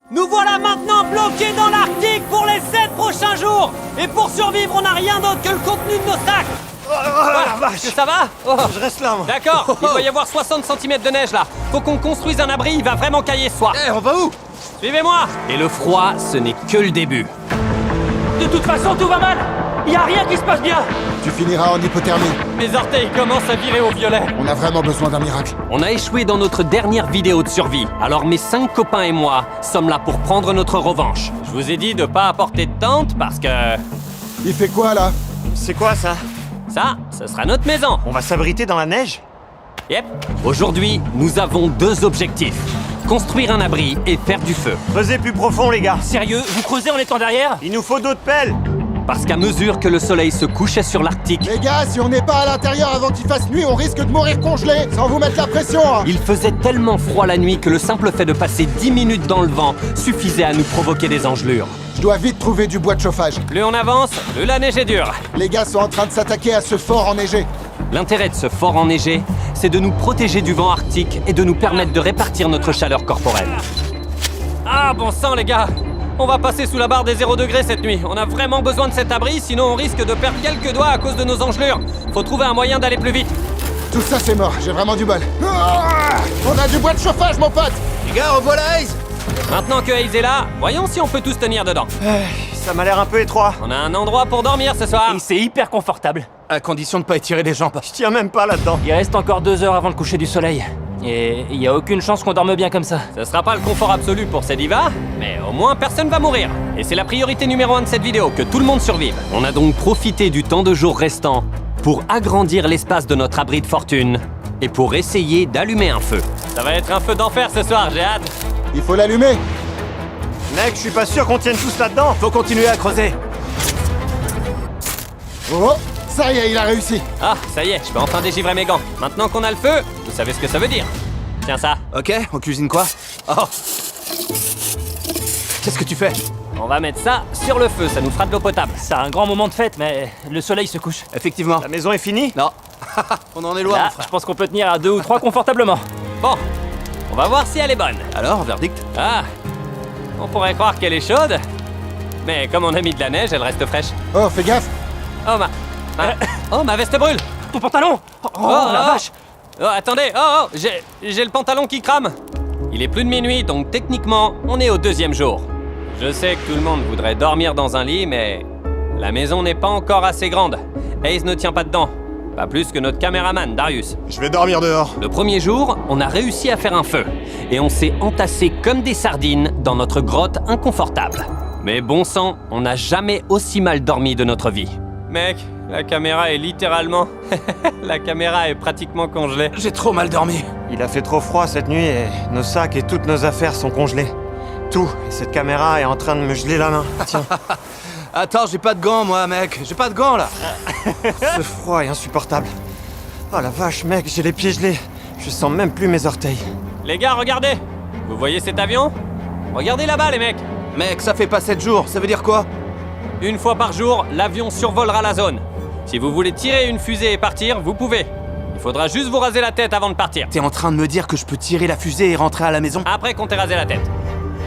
Nous voilà maintenant bloqués dans l'Arctique pour les 7 prochains jours. Et pour survivre, on n'a rien d'autre que le contenu de nos sacs. La vache. Est-ce que ça va? Je reste là, moi. D'accord, il doit y avoir 60 cm de neige là. Faut qu'on construise un abri, il va vraiment cailler ce soir. On va où? Suivez-moi. Et le froid, ce n'est que le début. De toute façon, tout va mal. Y a rien qui se passe bien. Tu finiras en hypothermie. Mes orteils commencent à virer au violet. On a vraiment besoin d'un miracle. On a échoué dans notre dernière vidéo de survie. Alors mes 5 copains et moi sommes là pour prendre notre revanche. Je vous ai dit de pas apporter de tente parce que... Il fait quoi, là? C'est quoi, ça? ça, ce sera notre maison. On va s'abriter dans la neige? Yep. Aujourd'hui, nous avons 2 objectifs. Construire un abri et faire du feu. Creusez plus profond, les gars. Sérieux, vous creusez en étant derrière? Il nous faut d'autres pelles. Parce qu'à mesure que le soleil se couchait sur l'Arctique, Les gars, si on n'est pas à l'intérieur avant qu'il fasse nuit, on risque de mourir congelé, sans vous mettre la pression, hein. il faisait tellement froid la nuit que le simple fait de passer 10 minutes dans le vent suffisait à nous provoquer des engelures. Je dois vite trouver du bois de chauffage. Plus on avance, plus la neige est dure. Les gars sont en train de s'attaquer à ce fort enneigé. L'intérêt de ce fort enneigé, c'est de nous protéger du vent arctique et de nous permettre de répartir notre chaleur corporelle. Ah bon sang les gars, on va passer sous la barre des 0 degrés cette nuit. On a vraiment besoin de cet abri, sinon on risque de perdre quelques doigts à cause de nos engelures. Faut trouver un moyen d'aller plus vite. Tout ça, c'est mort. J'ai vraiment du bol. Ah, on a du bois de chauffage, mon pote. Les gars, revoilà Ace. Maintenant que Hayes est là, voyons si on peut tous tenir dedans. Ça m'a l'air un peu étroit. On a un endroit pour dormir ce soir. Et c'est hyper confortable. À condition de pas étirer les jambes. Je tiens même pas là-dedans. Il reste encore 2 heures avant le coucher du soleil. Et il y a aucune chance qu'on dorme bien comme ça. Ce sera pas le confort absolu pour ces divas, mais au moins personne va mourir. Et c'est la priorité numéro 1 de cette vidéo, que tout le monde survive. On a donc profité du temps de jour restant pour agrandir l'espace de notre abri de fortune et pour essayer d'allumer un feu. Ça va être un feu d'enfer ce soir, j'ai hâte. Il faut l'allumer. Mec, je suis pas sûr qu'on tienne tous là-dedans. Faut continuer à creuser. Oh, ça y est, il a réussi. Ah, ça y est, je peux enfin dégivrer mes gants. Maintenant qu'on a le feu, vous savez ce que ça veut dire. Tiens ça, Ok, on cuisine quoi? Oh. Qu'est-ce que tu fais? on va mettre ça sur le feu, ça nous fera de l'eau potable. C'est un grand moment de fête, mais le soleil se couche. Effectivement. La maison est finie? Non. On en est loin, Là, mon frère. je pense qu'on peut tenir à 2 ou 3 confortablement. Bon, on va voir si elle est bonne. Alors, verdict? Ah, on pourrait croire qu'elle est chaude, mais comme on a mis de la neige, elle reste fraîche. Oh, fais gaffe. Oh oh, ma veste brûle. Ton pantalon! Oh, la vache! Oh, attendez, j'ai le pantalon qui crame. Il est plus de minuit, donc techniquement, on est au 2e jour. Je sais que tout le monde voudrait dormir dans un lit, mais la maison n'est pas encore assez grande. Ace ne tient pas dedans. Pas plus que notre caméraman, Darius. Je vais dormir dehors. Le premier jour, on a réussi à faire un feu. Et on s'est entassés comme des sardines dans notre grotte inconfortable. Mais bon sang, on n'a jamais aussi mal dormi de notre vie. Mec, la caméra est littéralement... la caméra est pratiquement congelée. J'ai trop mal dormi. Il a fait trop froid cette nuit et nos sacs et toutes nos affaires sont congelés. Tout. Et cette caméra est en train de me geler la main. Tiens. Attends, j'ai pas de gants, moi, mec. J'ai pas de gants, là. Ce froid est insupportable. Oh la vache, mec, j'ai les pieds gelés. Je sens même plus mes orteils. Les gars, regardez. Vous voyez cet avion? Regardez là-bas, les mecs. Mec, ça fait pas 7 jours. Ça veut dire quoi? Une fois par jour, l'avion survolera la zone. Si vous voulez tirer une fusée et partir, vous pouvez. Il faudra juste vous raser la tête avant de partir. T'es en train de me dire que je peux tirer la fusée et rentrer à la maison? Après qu'on t'ait rasé la tête.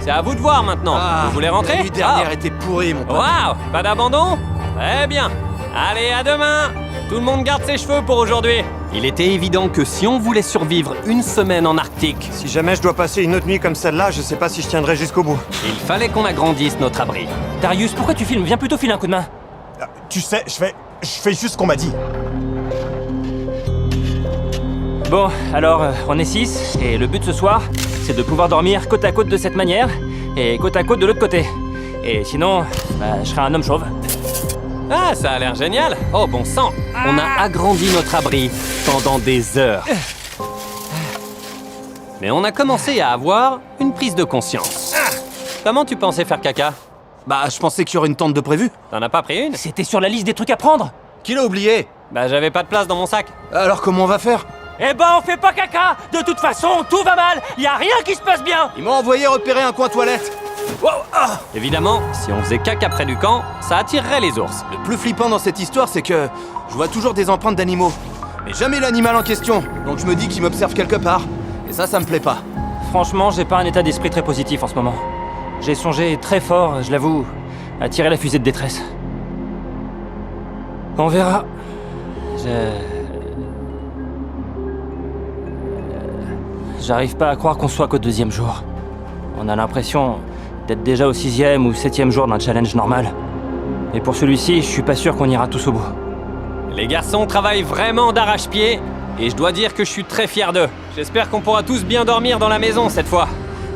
C'est à vous de voir maintenant. Vous voulez rentrer? La nuit dernière Ah. était pourrie, mon pote. Waouh! Pas d'abandon? Très bien. Allez, à demain! Tout le monde garde ses cheveux pour aujourd'hui. Il était évident que si on voulait survivre une semaine en Arctique, Si jamais je dois passer une autre nuit comme celle-là, je sais pas si je tiendrai jusqu'au bout. il fallait qu'on agrandisse notre abri. Darius, pourquoi tu filmes? Viens plutôt filer un coup de main. Tu sais, je fais juste ce qu'on m'a dit. Bon, alors, on est 6, et le but ce soir, c'est de pouvoir dormir côte à côte de cette manière, et côte à côte de l'autre côté. Et sinon, je serai un homme chauve. Ah, ça a l'air génial. Oh, bon sang. On a agrandi notre abri pendant des heures. Mais on a commencé à avoir une prise de conscience. Comment tu pensais faire caca? Bah, je pensais qu'il y aurait une tente de prévu. T'en as pas pris une? C'était sur la liste des trucs à prendre. Qui l'a oublié? Bah, j'avais pas de place dans mon sac. Alors, comment on va faire? Eh ben, on fait pas caca. De toute façon, tout va mal. Y a rien qui se passe bien. Ils m'ont envoyé repérer un coin toilette. Évidemment, si on faisait caca près du camp, ça attirerait les ours. Le plus flippant dans cette histoire, c'est que je vois toujours des empreintes d'animaux. Mais jamais l'animal en question. Donc je me dis qu'il m'observe quelque part. Et ça me plaît pas. Franchement, j'ai pas un état d'esprit très positif en ce moment. J'ai songé très fort, je l'avoue, à tirer la fusée de détresse. On verra. J'arrive pas à croire qu'on soit qu'au 2e jour. On a l'impression d'être déjà au 6e ou 7e jour d'un challenge normal. Et pour celui-ci, je suis pas sûr qu'on ira tous au bout. Les garçons travaillent vraiment d'arrache-pied, et je dois dire que je suis très fier d'eux. J'espère qu'on pourra tous bien dormir dans la maison cette fois.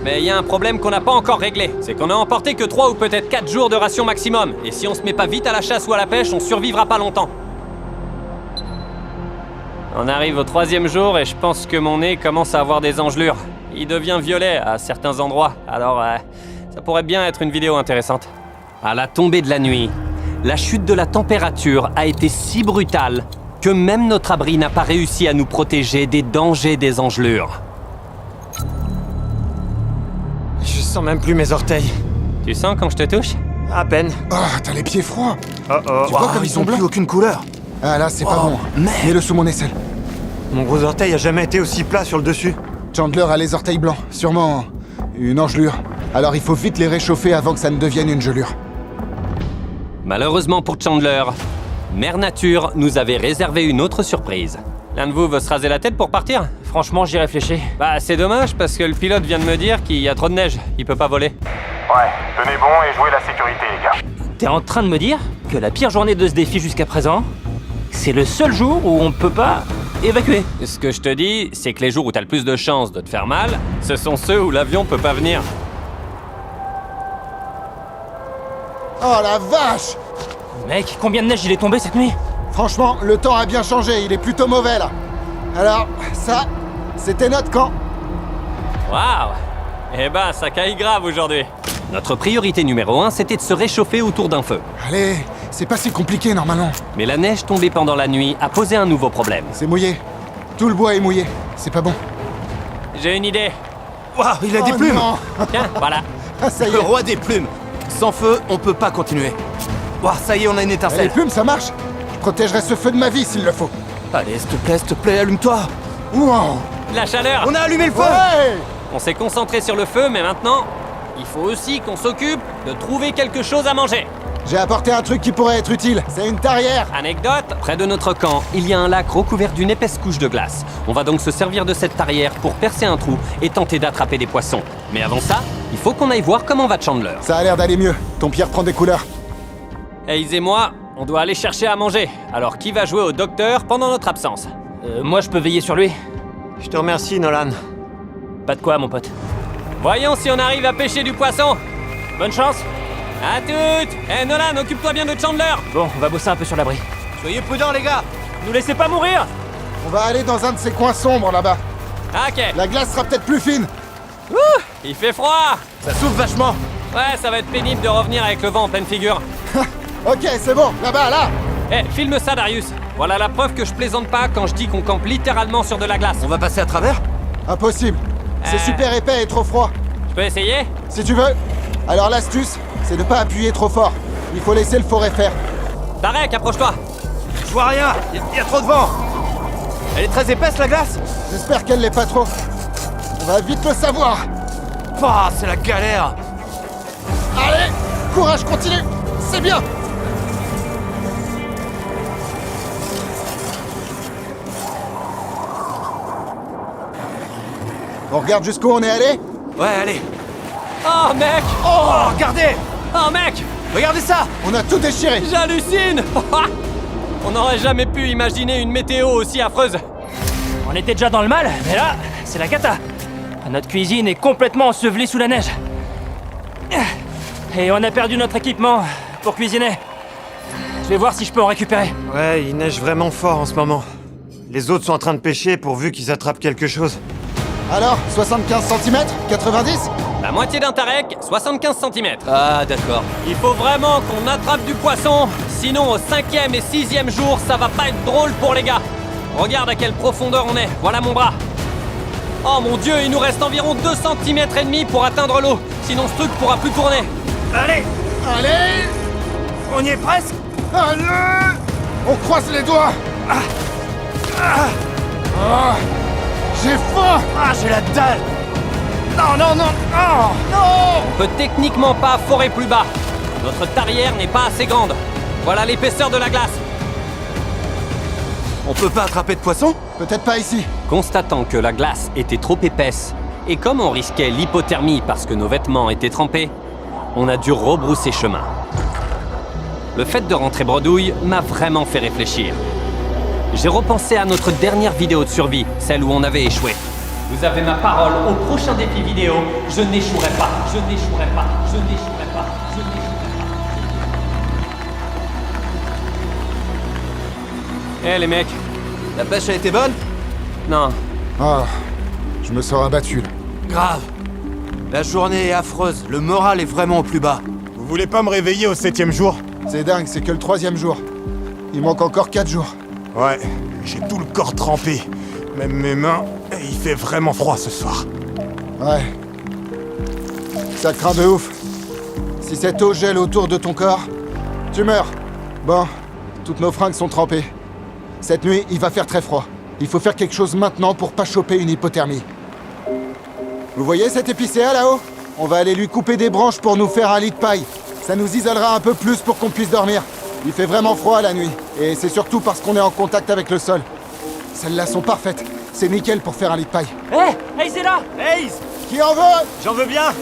Mais il y a un problème qu'on n'a pas encore réglé. C'est qu'on a emporté que 3 ou peut-être 4 jours de ration maximum. Et si on se met pas vite à la chasse ou à la pêche, on survivra pas longtemps. On arrive au 3e jour et je pense que mon nez commence à avoir des engelures. Il devient violet à certains endroits, alors ça pourrait bien être une vidéo intéressante. À la tombée de la nuit, la chute de la température a été si brutale que même notre abri n'a pas réussi à nous protéger des dangers des engelures. Je sens même plus mes orteils. Tu sens quand je te touche? À peine. Oh, t'as les pieds froids. Oh oh. Tu vois comme ils sont ont plus blancs? aucune couleur. Ah là, c'est pas bon. merde. Mets-le sous mon aisselle. Mon gros orteil a jamais été aussi plat sur le dessus. Chandler a les orteils blancs. Sûrement une engelure. Alors il faut vite les réchauffer avant que ça ne devienne une gelure. Malheureusement pour Chandler, Mère Nature nous avait réservé une autre surprise. L'un de vous veut se raser la tête pour partir? Franchement, j'y réfléchis. Bah c'est dommage parce que le pilote vient de me dire qu'il y a trop de neige, il peut pas voler. Ouais, tenez bon et jouez la sécurité, les gars. T'es en train de me dire que la pire journée de ce défi jusqu'à présent, c'est le seul jour où on peut pas évacuer? Ce que je te dis, c'est que les jours où t'as le plus de chances de te faire mal, ce sont ceux où l'avion peut pas venir. Oh la vache! Mec, combien de neige il est tombé cette nuit? Franchement, le temps a bien changé, il est plutôt mauvais là. Alors, ça, c'était notre camp. Waouh! Eh ben, ça caille grave aujourd'hui. Notre priorité numéro 1, c'était de se réchauffer autour d'un feu. Allez, c'est pas si compliqué normalement. Mais la neige tombée pendant la nuit a posé un nouveau problème. C'est mouillé. Tout le bois est mouillé. C'est pas bon. J'ai une idée. Waouh, il a des Oh plumes. non. Tiens, voilà. Ah, ça y Le est. roi des plumes. Sans feu, on peut pas continuer. Waouh, ça y est, on a une Les étincelle. plumes, ça marche. Je protégerai ce feu de ma vie s'il le faut. Allez, s'il te plaît, allume-toi. Wow. La chaleur. On a allumé le feu. Ouais. On s'est concentré sur le feu, mais maintenant, il faut aussi qu'on s'occupe de trouver quelque chose à manger. J'ai apporté un truc qui pourrait être utile. C'est une tarière. Anecdote, près de notre camp, il y a un lac recouvert d'une épaisse couche de glace. On va donc se servir de cette tarière pour percer un trou et tenter d'attraper des poissons. Mais avant ça, il faut qu'on aille voir comment va Chandler. Ça a l'air d'aller mieux. Ton pierre prend des couleurs. Hayes et moi, on doit aller chercher à manger. Alors qui va jouer au docteur pendant notre absence? Moi, je peux veiller sur lui. Je te remercie, Nolan. Pas de quoi, mon pote. Voyons si on arrive à pêcher du poisson. Bonne chance. À toutes. Eh Nolan, occupe-toi bien de Chandler. Bon, on va bosser un peu sur l'abri. Soyez prudents, les gars. Nous laissez pas mourir. On va aller dans un de ces coins sombres là-bas. Ok. La glace sera peut-être plus fine. Il fait froid. Ça souffle vachement. Ouais, ça va être pénible de revenir avec le vent en pleine figure. Ok, c'est bon. Là-bas, là. Eh, filme ça, Darius. Voilà la preuve que je plaisante pas quand je dis qu'on campe littéralement sur de la glace. On va passer à travers. Impossible. C'est super épais et trop froid. Je peux essayer? Si tu veux. Alors l'astuce, c'est de pas appuyer trop fort. Il faut laisser le forêt faire. Tarek, approche-toi. Je vois rien. Il y a trop de vent. Elle est très épaisse, la glace. J'espère qu'elle l'est pas trop. On va vite le savoir. Ah, c'est la galère. Allez, courage, continue. C'est bien. On regarde jusqu'où on est allé? Ouais, allez. Oh, mec. Oh, regardez. Oh, mec. Regardez ça. On a tout déchiré. J'hallucine. On n'aurait jamais pu imaginer une météo aussi affreuse. On était déjà dans le mal, mais là, c'est la cata. Notre cuisine est complètement ensevelie sous la neige. Et on a perdu notre équipement pour cuisiner. Je vais voir si je peux en récupérer. Ouais, il neige vraiment fort en ce moment. Les autres sont en train de pêcher pourvu qu'ils attrapent quelque chose. Alors, 75 cm? 90? La moitié d'un Tarek, 75 cm. Ah, d'accord. Il faut vraiment qu'on attrape du poisson, sinon au 5e et 6e jour, ça va pas être drôle pour les gars. Regarde à quelle profondeur on est, voilà mon bras. Oh mon dieu, il nous reste environ 2 cm et demi pour atteindre l'eau, sinon ce truc pourra plus tourner. Allez, Allez! on y est presque. Allez! On croise les doigts! Ah, j'ai faim! Ah, j'ai la dalle. Non, non, non, non, non. On peut techniquement pas forer plus bas. Notre tarière n'est pas assez grande. Voilà l'épaisseur de la glace. On peut pas attraper de poisson? Peut-être pas ici. Constatant que la glace était trop épaisse, et comme on risquait l'hypothermie parce que nos vêtements étaient trempés, on a dû rebrousser chemin. Le fait de rentrer bredouille m'a vraiment fait réfléchir. J'ai repensé à notre dernière vidéo de survie, celle où on avait échoué. Vous avez ma parole, au prochain défi vidéo, je n'échouerai pas, je n'échouerai pas, je n'échouerai pas, je n'échouerai pas. Eh les mecs, La pêche a été bonne? non, Ah, je me sens abattu là. Grave. La journée est affreuse, le moral est vraiment au plus bas. Vous voulez pas me réveiller au 7e jour? C'est dingue, c'est que le 3e jour. Il manque encore 4 jours. Ouais, j'ai tout le corps trempé. Même mes mains, et il fait vraiment froid ce soir. Ouais. Ça craint de ouf. Si cette eau gèle autour de ton corps, tu meurs. Bon, toutes nos fringues sont trempées. Cette nuit, il va faire très froid. Il faut faire quelque chose maintenant pour pas choper une hypothermie. Vous voyez cet épicéa là-haut? On va aller lui couper des branches pour nous faire un lit de paille. Ça nous isolera un peu plus pour qu'on puisse dormir. Il fait vraiment froid la nuit. Et c'est surtout parce qu'on est en contact avec le sol. Celles-là sont parfaites. C'est nickel pour faire un lit de paille. Hey, c'est là! Hayes, Qui en veut? j'en veux bien.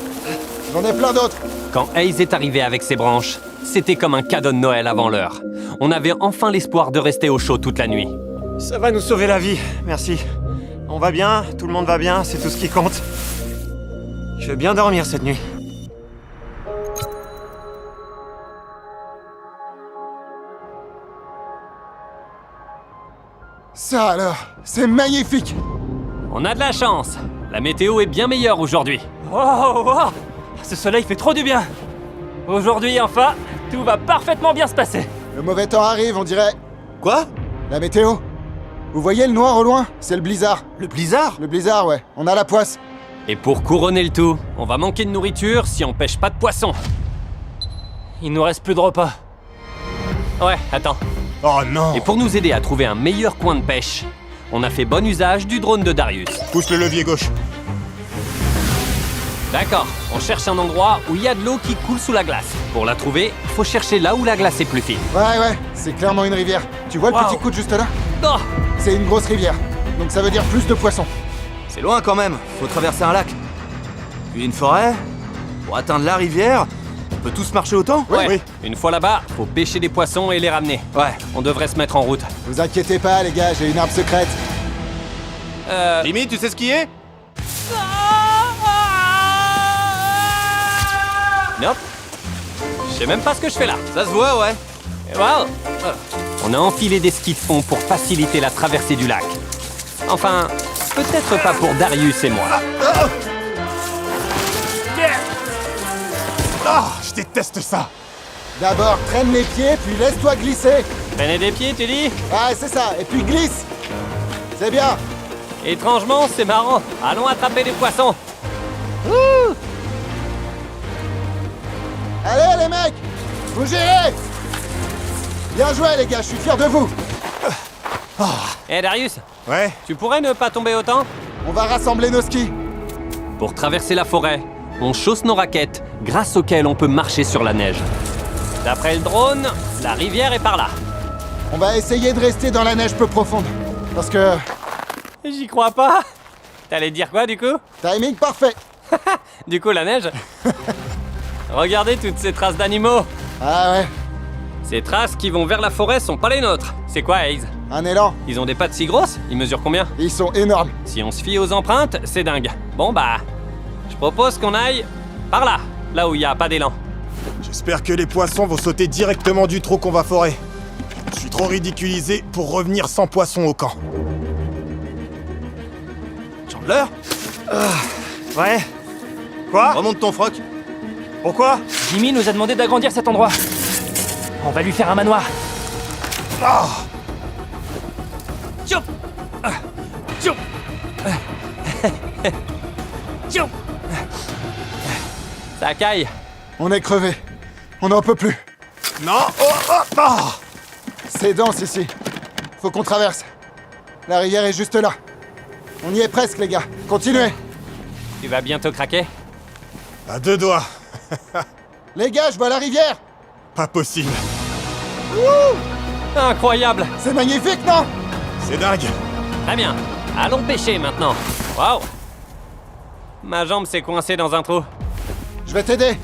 J'en ai plein d'autres. Quand Hayes est arrivé avec ses branches, c'était comme un cadeau de Noël avant l'heure. On avait enfin l'espoir de rester au chaud toute la nuit. Ça va nous sauver la vie, merci. On va bien, tout le monde va bien, c'est tout ce qui compte. Je vais bien dormir cette nuit. Ça alors, c'est magnifique. On a de la chance. La météo est bien meilleure aujourd'hui. Ce soleil fait trop du bien. Aujourd'hui, enfin, tout va parfaitement bien se passer. Le mauvais temps arrive, on dirait. Quoi? La météo. Vous voyez le noir au loin? C'est le blizzard. Le blizzard? Le blizzard, ouais. On a la poisse. Et pour couronner le tout, on va manquer de nourriture si on pêche pas de poissons. Il nous reste plus de repas. Ouais, attends. Oh non! Et pour nous aider à trouver un meilleur coin de pêche, on a fait bon usage du drone de Darius. Pousse le levier gauche. D'accord, on cherche un endroit où il y a de l'eau qui coule sous la glace. Pour la trouver, faut chercher là où la glace est plus fine. Ouais, c'est clairement une rivière. Tu vois le petit coude juste là? Oh, C'est une grosse rivière. Donc ça veut dire plus de poissons. C'est loin quand même, faut traverser un lac. Puis une forêt. Pour atteindre la rivière, on peut tous marcher autant? ouais. Oui. Une fois là-bas, faut pêcher des poissons et les ramener. Ouais, on devrait se mettre en route. Vous inquiétez pas, les gars, j'ai une arme secrète. Jimmy, tu sais ce qui est? Nope. Je sais même pas ce que je fais là. Ça se voit, ouais. Et wow. On a enfilé des skis de fond pour faciliter la traversée du lac. Enfin, peut-être pas pour Darius et moi. Ah, je déteste ça! D'abord, traîne les pieds, puis laisse-toi glisser. Traîner des pieds, tu dis? Ouais, c'est ça. Et puis glisse. C'est bien. Étrangement, c'est marrant. Allons attraper des poissons. Allez, les mecs, vous gérez. Bien joué, les gars, je suis fier de vous. Eh Darius, Ouais? tu pourrais ne pas tomber autant? On va rassembler nos skis. Pour traverser la forêt, on chausse nos raquettes, grâce auxquelles on peut marcher sur la neige. D'après le drone, la rivière est par là. On va essayer de rester dans la neige peu profonde. Parce que... J'y crois pas. T'allais dire quoi du coup? timing parfait. Du coup la neige? Regardez toutes ces traces d'animaux. Ah ouais, Ces traces qui vont vers la forêt sont pas les nôtres. C'est quoi, Hayes? un élan. Ils ont des pattes si grosses? Ils mesurent combien? Ils sont énormes. Si on se fie aux empreintes, c'est dingue. Bon bah, je propose qu'on aille par là, là où il n'y a pas d'élan. J'espère que les poissons vont sauter directement du trou qu'on va forer. Je suis trop ridiculisé pour revenir sans poisson au camp. Chandler? Ouais? Quoi? Remonte ton froc. Pourquoi? Jimmy nous a demandé d'agrandir cet endroit. On va lui faire un manoir. Tchoup! Tchoup! Tchoup! Ça caille. On est crevés. On n'en peut plus. Non! Oh, oh, oh. C'est dense ici. Faut qu'on traverse. La rivière est juste là. On y est presque, les gars. Continuez. Tu vas bientôt craquer? À 2 doigts. Les gars, je vois la rivière! Pas possible. Incroyable! C'est magnifique, non? C'est dingue. Très bien. Allons pêcher maintenant. Waouh! Ma jambe s'est coincée dans un trou. Je vais t'aider.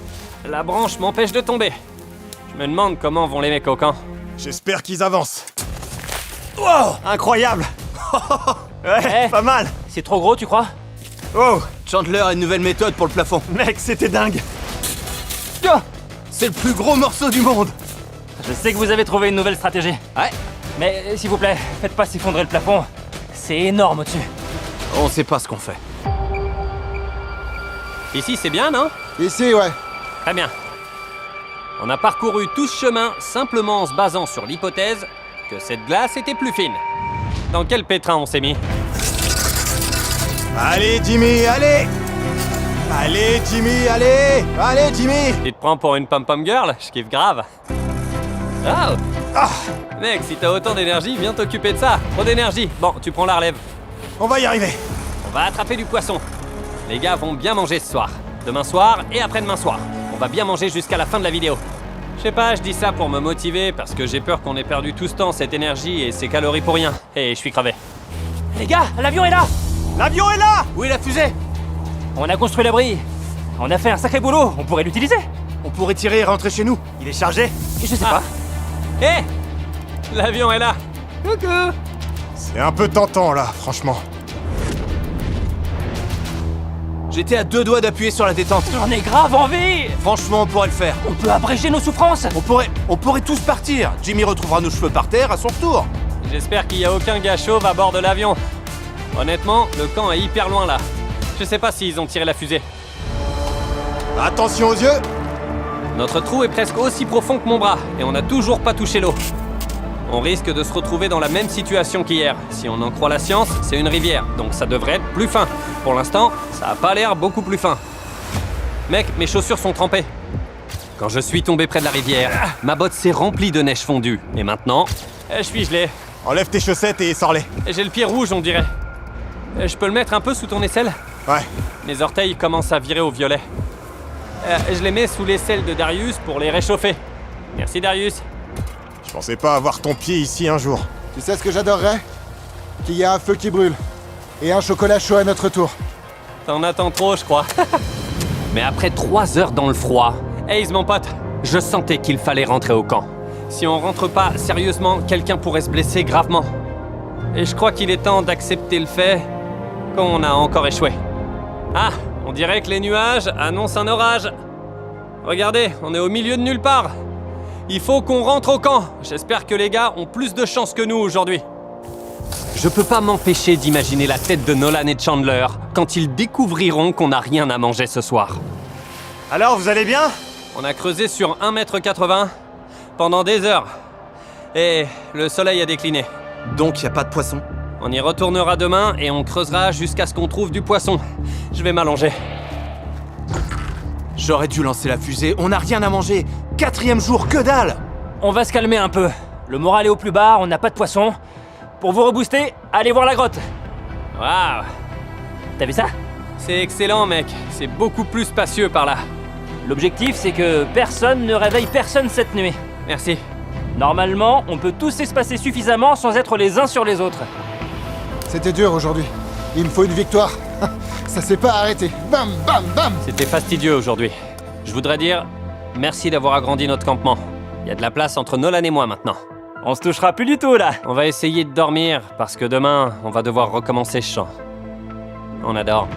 La branche m'empêche de tomber. Je me demande comment vont les mecs au camp. J'espère qu'ils avancent. Wow, incroyable. Ouais, Eh. pas mal. C'est trop gros, tu crois? Wow, Chandler a une nouvelle méthode pour le plafond. mec, c'était dingue. Ah, c'est le plus gros morceau du monde. Je sais que vous avez trouvé une nouvelle stratégie. Ouais, Mais s'il vous plaît, faites pas s'effondrer le plafond. C'est énorme au-dessus. on sait pas ce qu'on fait. Ici, c'est bien, non? Ici, ouais. Très bien. On a parcouru tout ce chemin simplement en se basant sur l'hypothèse que cette glace était plus fine. Dans quel pétrin on s'est mis? Allez, Jimmy, allez. Allez, Jimmy, allez. Allez, Jimmy. Tu te prends pour une pom-pom girl? Je kiffe grave. Oh! Mec, si t'as autant d'énergie, viens t'occuper de ça. Trop d'énergie. Bon, tu prends la relève. On va y arriver. On va attraper du poisson. Les gars vont bien manger ce soir. Demain soir et après-demain soir. On va bien manger jusqu'à la fin de la vidéo. Je sais pas, je dis ça pour me motiver parce que j'ai peur qu'on ait perdu tout ce temps, cette énergie et ces calories pour rien. Et je suis crevé. Les gars, l'avion est là! L'avion est là. Où est la fusée? On a construit l'abri. On a fait un sacré boulot, on pourrait l'utiliser. On pourrait tirer et rentrer chez nous. Il est chargé. Je sais pas. Hé! L'avion est là. Coucou! C'est un peu tentant, là, franchement. J'étais à 2 doigts d'appuyer sur la détente. J'en ai grave envie! Franchement, on pourrait le faire. On peut abréger nos souffrances! On pourrait tous partir. Jimmy retrouvera nos cheveux par terre à son retour. J'espère qu'il y a aucun gars chauve à bord de l'avion. Honnêtement, le camp est hyper loin là. Je sais pas s'ils ont tiré la fusée. Attention aux yeux. Notre trou est presque aussi profond que mon bras et on n'a toujours pas touché l'eau. On risque de se retrouver dans la même situation qu'hier. Si on en croit la science, c'est une rivière, donc ça devrait être plus fin. Pour l'instant, ça a pas l'air beaucoup plus fin. Mec, mes chaussures sont trempées. Quand je suis tombé près de la rivière, ma botte s'est remplie de neige fondue. Et maintenant, je suis gelé. Enlève tes chaussettes et sors-les. J'ai le pied rouge, on dirait. Je peux le mettre un peu sous ton aisselle? Ouais. Mes orteils commencent à virer au violet. Je les mets sous l'aisselle de Darius pour les réchauffer. Merci Darius. Je pensais pas avoir ton pied ici un jour. Tu sais ce que j'adorerais? Qu'il y ait un feu qui brûle. Et un chocolat chaud à notre tour. T'en attends trop, je crois. Mais après 3 heures dans le froid, Hayes mon pote, je sentais qu'il fallait rentrer au camp. Si on rentre pas, sérieusement, quelqu'un pourrait se blesser gravement. Et je crois qu'il est temps d'accepter le fait qu'on a encore échoué. Ah, on dirait que les nuages annoncent un orage. Regardez, on est au milieu de nulle part. Il faut qu'on rentre au camp. J'espère que les gars ont plus de chance que nous aujourd'hui. Je peux pas m'empêcher d'imaginer la tête de Nolan et Chandler quand ils découvriront qu'on n'a rien à manger ce soir. Alors, vous allez bien? On a creusé sur 1,80 m pendant des heures. Et le soleil a décliné. Donc, y a pas de poisson. On y retournera demain et on creusera jusqu'à ce qu'on trouve du poisson. Je vais m'allonger. J'aurais dû lancer la fusée. On n'a rien à manger. 4e jour, que dalle. On va se calmer un peu. Le moral est au plus bas, on n'a pas de poisson. Pour vous rebooster, allez voir la grotte. Waouh! T'as vu ça? C'est excellent, mec. C'est beaucoup plus spacieux par là. L'objectif, c'est que personne ne réveille personne cette nuit. Merci. Normalement, on peut tous s'espacer suffisamment sans être les uns sur les autres. C'était dur aujourd'hui. Il me faut une victoire. Ça s'est pas arrêté. Bam, bam, bam. C'était fastidieux aujourd'hui. Je voudrais dire merci d'avoir agrandi notre campement. Il y a de la place entre Nolan et moi maintenant. On se touchera plus du tout là. On va essayer de dormir parce que demain, on va devoir recommencer ce chant. On adore.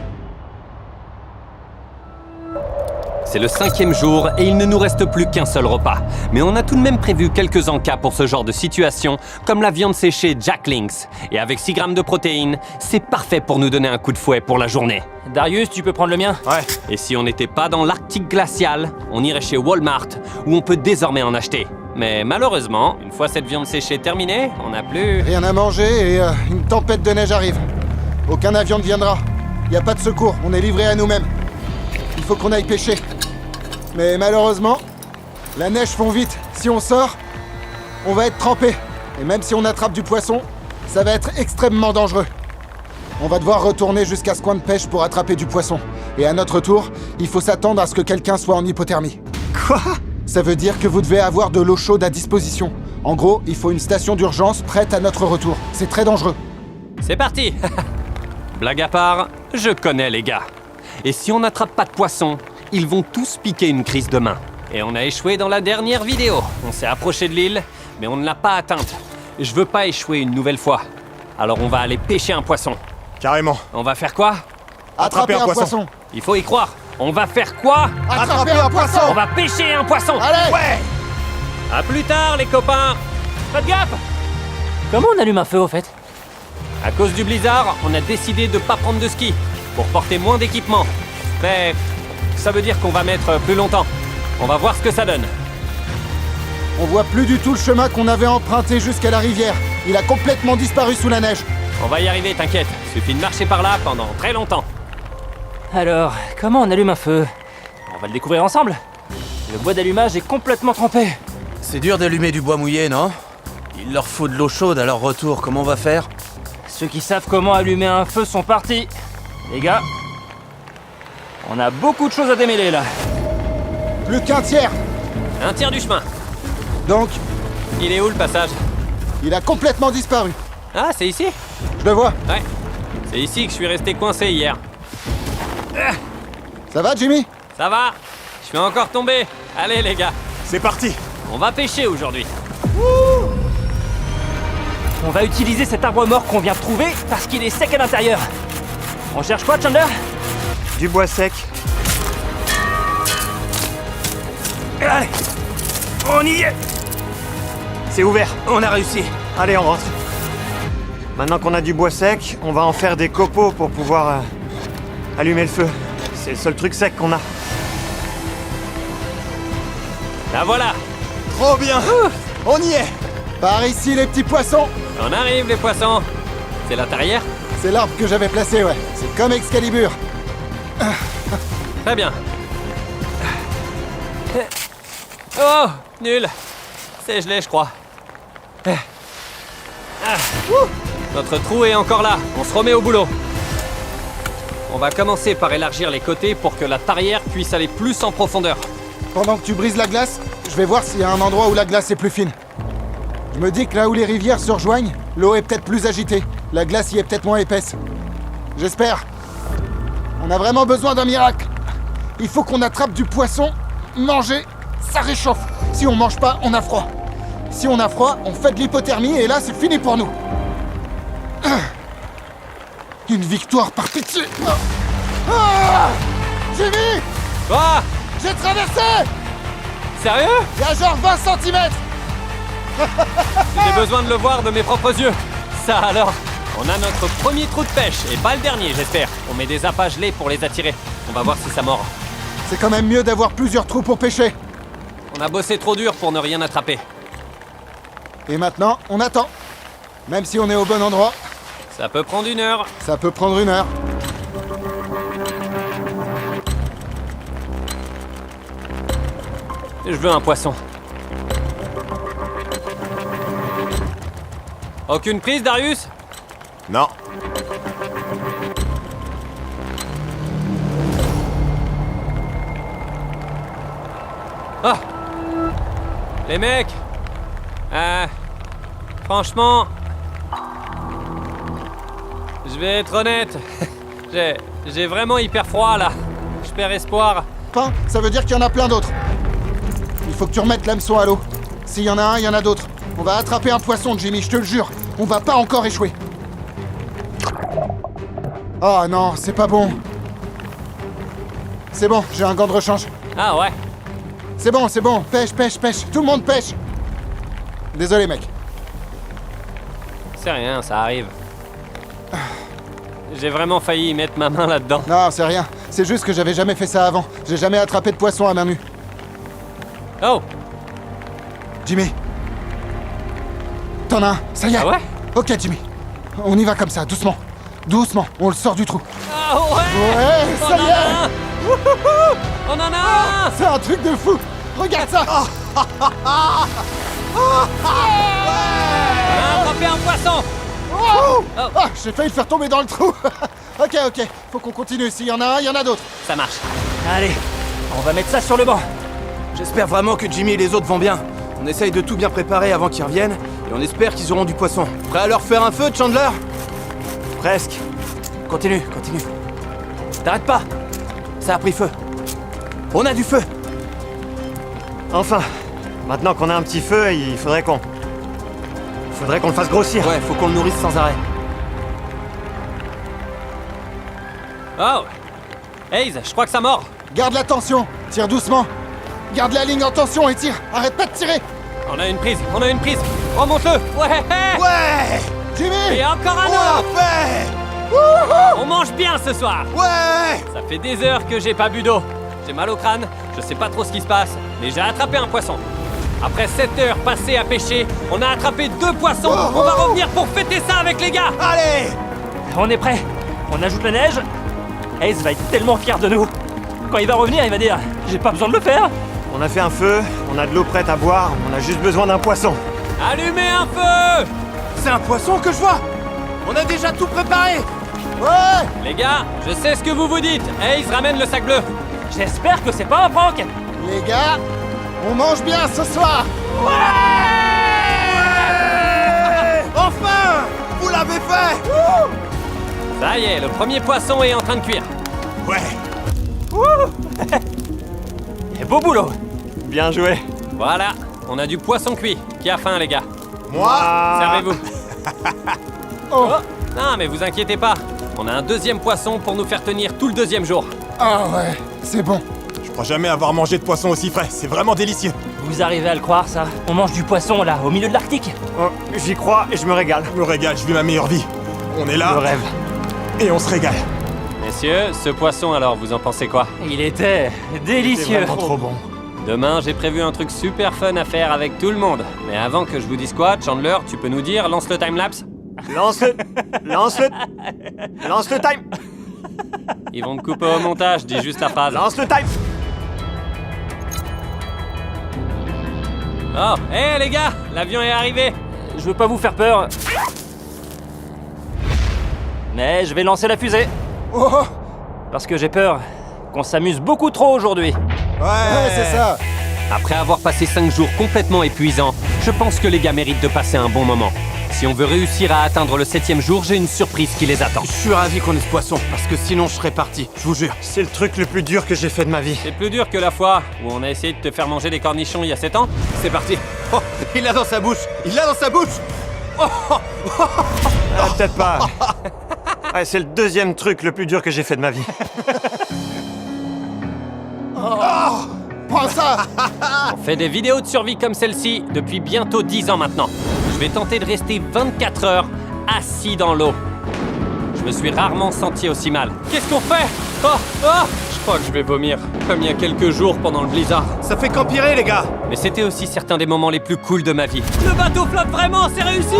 C'est le 5e jour et il ne nous reste plus qu'un seul repas. Mais on a tout de même prévu quelques encas pour ce genre de situation, comme la viande séchée Jack Links. Et avec 6 grammes de protéines, c'est parfait pour nous donner un coup de fouet pour la journée. Darius, tu peux prendre le mien? Ouais. Et si on n'était pas dans l'Arctique glacial, on irait chez Walmart, où on peut désormais en acheter. Mais malheureusement, une fois cette viande séchée terminée, on n'a plus... Rien à manger et une tempête de neige arrive. Aucun avion ne viendra. Y a pas de secours, on est livré à nous-mêmes. Il faut qu'on aille pêcher. Mais malheureusement, la neige fond vite. Si on sort, on va être trempé. Et même si on attrape du poisson, ça va être extrêmement dangereux. On va devoir retourner jusqu'à ce coin de pêche pour attraper du poisson. Et à notre tour, il faut s'attendre à ce que quelqu'un soit en hypothermie. Quoi? Ça veut dire que vous devez avoir de l'eau chaude à disposition. En gros, il faut une station d'urgence prête à notre retour. C'est très dangereux. C'est parti. Blague à part, je connais les gars. Et si on n'attrape pas de poissons, ils vont tous piquer une crise de main. Et on a échoué dans la dernière vidéo. On s'est approché de l'île, mais on ne l'a pas atteinte. Je veux pas échouer une nouvelle fois. Alors on va aller pêcher un poisson. Carrément. On va faire quoi? Attrapez un poisson. Il faut y croire. On va faire quoi? Attrapez un poisson. On va pêcher un poisson. Allez. Ouais! À plus tard les copains. Faites gaffe. Comment on allume un feu au fait? À cause du blizzard, on a décidé de pas prendre de ski pour porter moins d'équipement. Mais ça veut dire qu'on va mettre plus longtemps. On va voir ce que ça donne. On voit plus du tout le chemin qu'on avait emprunté jusqu'à la rivière. Il a complètement disparu sous la neige. On va y arriver, t'inquiète. Suffit de marcher par là pendant très longtemps. Alors, comment on allume un feu? On va le découvrir ensemble. Le bois d'allumage est complètement trempé. C'est dur d'allumer du bois mouillé, non? Il leur faut de l'eau chaude à leur retour, comment on va faire? Ceux qui savent comment allumer un feu sont partis. Les gars, on a beaucoup de choses à démêler là. Plus qu'un tiers. Un tiers du chemin. Donc, Il est où le passage? il a complètement disparu. Ah, c'est ici? Je le vois. Ouais. C'est ici que je suis resté coincé hier. Ça va, Jimmy? Ça va? Je suis encore tombé. Allez les gars, C'est parti! on va pêcher aujourd'hui. On va utiliser cet arbre mort qu'on vient de trouver parce qu'il est sec à l'intérieur. On cherche quoi, Chandler? Du bois sec. Allez! On y est! C'est ouvert. On a réussi! Allez, on rentre. Maintenant qu'on a du bois sec, on va en faire des copeaux pour pouvoir allumer le feu. C'est le seul truc sec qu'on a. La voilà. Trop bien! On y est! Par ici, les petits poissons. On arrive les poissons. C'est l'intérieur? C'est l'arbre que j'avais placé, ouais. C'est comme Excalibur. Très bien. Oh, nul. C'est gelé, je crois. Notre trou est encore là. On se remet au boulot. On va commencer par élargir les côtés pour que la tarière puisse aller plus en profondeur. Pendant que tu brises la glace, je vais voir s'il y a un endroit où la glace est plus fine. Je me dis que là où les rivières se rejoignent, l'eau est peut-être plus agitée. La glace y est peut-être moins épaisse. J'espère. On a vraiment besoin d'un miracle. Il faut qu'on attrape du poisson, manger, ça réchauffe. Si on mange pas, on a froid. Si on a froid, on fait de l'hypothermie et là, c'est fini pour nous. Une victoire par pitié. Jimmy, Ah! j'ai traversé. Sérieux? Il y a genre 20 cm. J'ai besoin de le voir de mes propres yeux. Ça alors, on a notre premier trou de pêche, et pas le dernier j'espère. On met des appâts gelés pour les attirer. On va voir si ça mord. C'est quand même mieux d'avoir plusieurs trous pour pêcher. On a bossé trop dur pour ne rien attraper. Et maintenant, on attend. Même si on est au bon endroit, Ça peut prendre 1 heure. ça peut prendre 1 heure. Je veux un poisson. Aucune prise, Darius? Non. Ah! Les mecs! Franchement... Je vais être honnête. J'ai vraiment hyper froid, là. Je perds espoir. Enfin, ça veut dire qu'il y en a plein d'autres. Il faut que tu remettes l'hameçon à l'eau. S'il y en a un, il y en a d'autres. On va attraper un poisson, Jimmy, je te le jure. On va pas encore échouer. Oh non, c'est pas bon. C'est bon, j'ai un gant de rechange. Ah ouais? C'est bon, pêche, pêche, pêche. Tout le monde pêche. Désolé, mec. C'est rien, ça arrive. J'ai vraiment failli y mettre ma main là-dedans. Non, c'est rien. C'est juste que j'avais jamais fait ça avant. J'ai jamais attrapé de poisson à main nue. Oh! Jimmy. T'en as un, ça y est. Ah ouais? Ok, Jimmy. On y va comme ça, doucement. Doucement, on le sort du trou. Ah ouais! Ouais, On ça en y a est. un! Wouhou! On en a un! C'est un truc de fou. Regarde ça. On a attrapé un poisson! Oh Oh. Ah, j'ai failli le faire tomber dans le trou. Ok, faut qu'on continue. S'il y en a un, il y en a d'autres. Ça marche. Allez, on va mettre ça sur le banc. J'espère vraiment que Jimmy et les autres vont bien. On essaye de tout bien préparer avant qu'ils reviennent, et on espère qu'ils auront du poisson. Prêt à leur faire un feu, Chandler? Presque. Continue. T'arrêtes pas. Ça a pris feu. On a du feu. Enfin, maintenant qu'on a un petit feu, il faudrait qu'on le fasse grossir. Ouais, faut qu'on le nourrisse sans arrêt. Oh Hayes, je crois que ça mord. Garde la tension. Tire doucement. Garde la ligne en tension et tire. Arrête pas de tirer. On a une prise. Remonte-le. Ouais. Ouais! Jimmy! Et encore un On l'a autre. fait! On mange bien ce soir. Ouais! Ça fait des heures que j'ai pas bu d'eau. J'ai mal au crâne, je sais pas trop ce qui se passe, mais j'ai attrapé un poisson. Après 7 heures passées à pêcher, on a attrapé 2 poissons. On va revenir pour fêter ça avec les gars. Allez! On est prêt. On ajoute la neige. Ace va être tellement fier de nous. Quand il va revenir, il va dire « J'ai pas besoin de le faire !» On a fait un feu, on a de l'eau prête à boire, on a juste besoin d'un poisson. Allumez un feu. C'est un poisson que je vois! On a déjà tout préparé! Ouais! Les gars, je sais ce que vous vous dites. Hayes, ramène le sac bleu. J'espère que c'est pas un prank. Les gars, on mange bien ce soir! Enfin! Vous l'avez fait! Ça y est, le premier poisson est en train de cuire. Ouais. Et beau boulot. Bien joué. Voilà, on a du poisson cuit. Qui a faim, les gars? Moi, Servez-vous. Oh! Non, mais vous inquiétez pas. On a un deuxième poisson pour nous faire tenir tout le 2e jour. Ah ouais, c'est bon. je crois jamais avoir mangé de poisson aussi frais. C'est vraiment délicieux. Vous arrivez à le croire, ça? On mange du poisson, là, au milieu de l'Arctique. Oh, j'y crois et je me régale. Je me régale, je vis ma meilleure vie. On est là Le rêve. et on se régale. Messieurs, ce poisson alors, vous en pensez quoi? Il était C'est délicieux. vraiment trop bon. Demain, j'ai prévu un truc super fun à faire avec tout le monde. Mais avant que je vous dise quoi, Chandler, tu peux nous dire, lance le timelapse? Lance le time. Ils vont te couper au montage, dis juste la phrase. Lance le time. Oh, hé les gars, l'avion est arrivé. Je veux pas vous faire peur. Mais je vais lancer la fusée. Oh! Parce que j'ai peur qu'on s'amuse beaucoup trop aujourd'hui. Ouais, c'est ça. Après avoir passé 5 jours complètement épuisants, je pense que les gars méritent de passer un bon moment. Si on veut réussir à atteindre le 7e jour, j'ai une surprise qui les attend. Je suis ravi qu'on ait ce poisson, parce que sinon je serais parti, je vous jure. C'est le truc le plus dur que j'ai fait de ma vie. C'est plus dur que la fois où on a essayé de te faire manger des cornichons il y a 7 ans. C'est parti. Oh, il l'a dans sa bouche! Il l'a dans sa bouche! Ah, peut-être pas. Ouais, c'est le 2e truc le plus dur que j'ai fait de ma vie. Prends ça! On fait des vidéos de survie comme celle-ci depuis bientôt 10 ans maintenant. Je vais tenter de rester 24 heures assis dans l'eau. Je me suis rarement senti aussi mal. Qu'est-ce qu'on fait? Je crois que je vais vomir, comme il y a quelques jours pendant le blizzard. Ça fait qu'empirer, les gars! Mais c'était aussi certains des moments les plus cools de ma vie. Le bateau flotte vraiment, c'est réussi!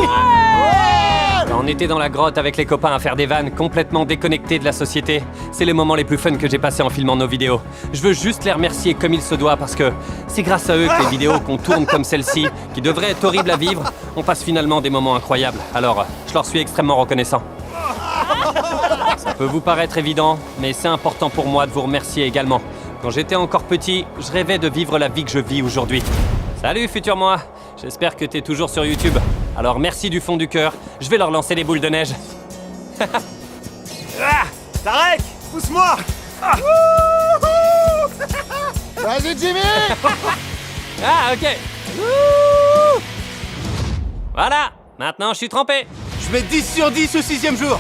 Quand on était dans la grotte avec les copains à faire des vannes complètement déconnectés de la société, c'est les moments les plus fun que j'ai passés en filmant nos vidéos. Je veux juste les remercier comme il se doit parce que c'est grâce à eux que les vidéos qu'on tourne comme celle-ci, qui devraient être horribles à vivre, on passe finalement des moments incroyables. Alors, je leur suis extrêmement reconnaissant. Ça peut vous paraître évident, mais c'est important pour moi de vous remercier également. Quand j'étais encore petit, je rêvais de vivre la vie que je vis aujourd'hui. Salut futur moi, j'espère que t'es toujours sur YouTube. Alors merci du fond du cœur, je vais leur lancer des boules de neige. Tarek, pousse-moi. Vas-y, Jimmy! Ah ok. Wouh. Voilà, maintenant je suis trempé. Je mets 10 sur 10 au 6e jour!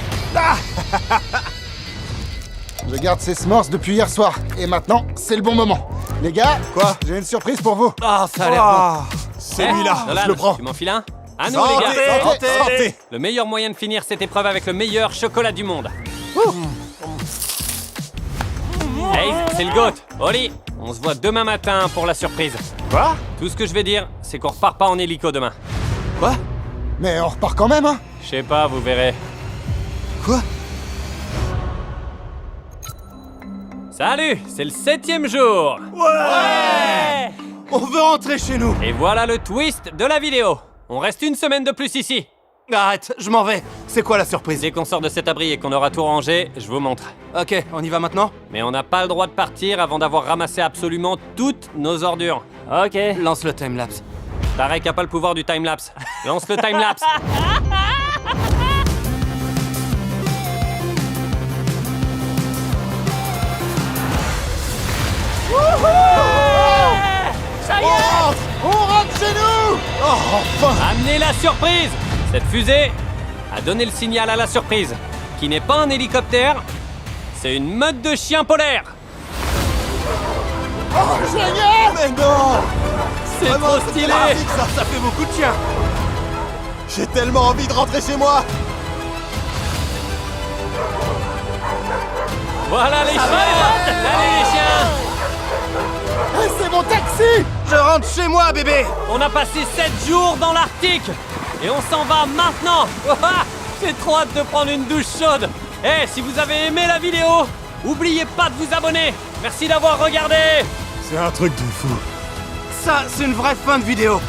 Je garde ces s'mores depuis hier soir. Et maintenant, c'est le bon moment. Les gars, Quoi? j'ai une surprise pour vous. Ah, ça a l'air bon! Celui-là, Nolan, je le prends. Tu m'en files un? À nous Santé, les gars. santé, santé. Le meilleur moyen de finir cette épreuve avec le meilleur chocolat du monde. Hey, c'est le GOAT. Oli, on se voit demain matin pour la surprise. Quoi? Tout ce que je vais dire, c'est qu'on repart pas en hélico demain. Quoi? Mais on repart quand même, hein? Je sais pas, vous verrez. Quoi? Salut, c'est le 7e jour. Ouais. On veut rentrer chez nous! Et voilà le twist de la vidéo. On reste une semaine de plus ici. Arrête, je m'en vais. C'est quoi la surprise? Dès qu'on sort de cet abri et qu'on aura tout rangé, je vous montre. Ok, on y va maintenant? Mais on n'a pas le droit de partir avant d'avoir ramassé absolument toutes nos ordures. Ok. Lance le timelapse. Tarek a pas le pouvoir du timelapse. Lance le timelapse. On rentre chez nous! Oh, enfin! Amenez la surprise! Cette fusée a donné le signal à la surprise, qui n'est pas un hélicoptère, c'est une meute de chiens polaires. Oh, génial! Mais non! C'est trop stylé! Ça fait beaucoup de chiens! J'ai tellement envie de rentrer chez moi. Voilà les chiens! Allez les chiens! Eh, c'est mon taxi! Je rentre chez moi, bébé! On a passé 7 jours dans l'Arctique et on s'en va maintenant. J'ai trop hâte de prendre une douche chaude. Eh, si vous avez aimé la vidéo, oubliez pas de vous abonner. Merci d'avoir regardé. C'est un truc de fou. Ça, c'est une vraie fin de vidéo.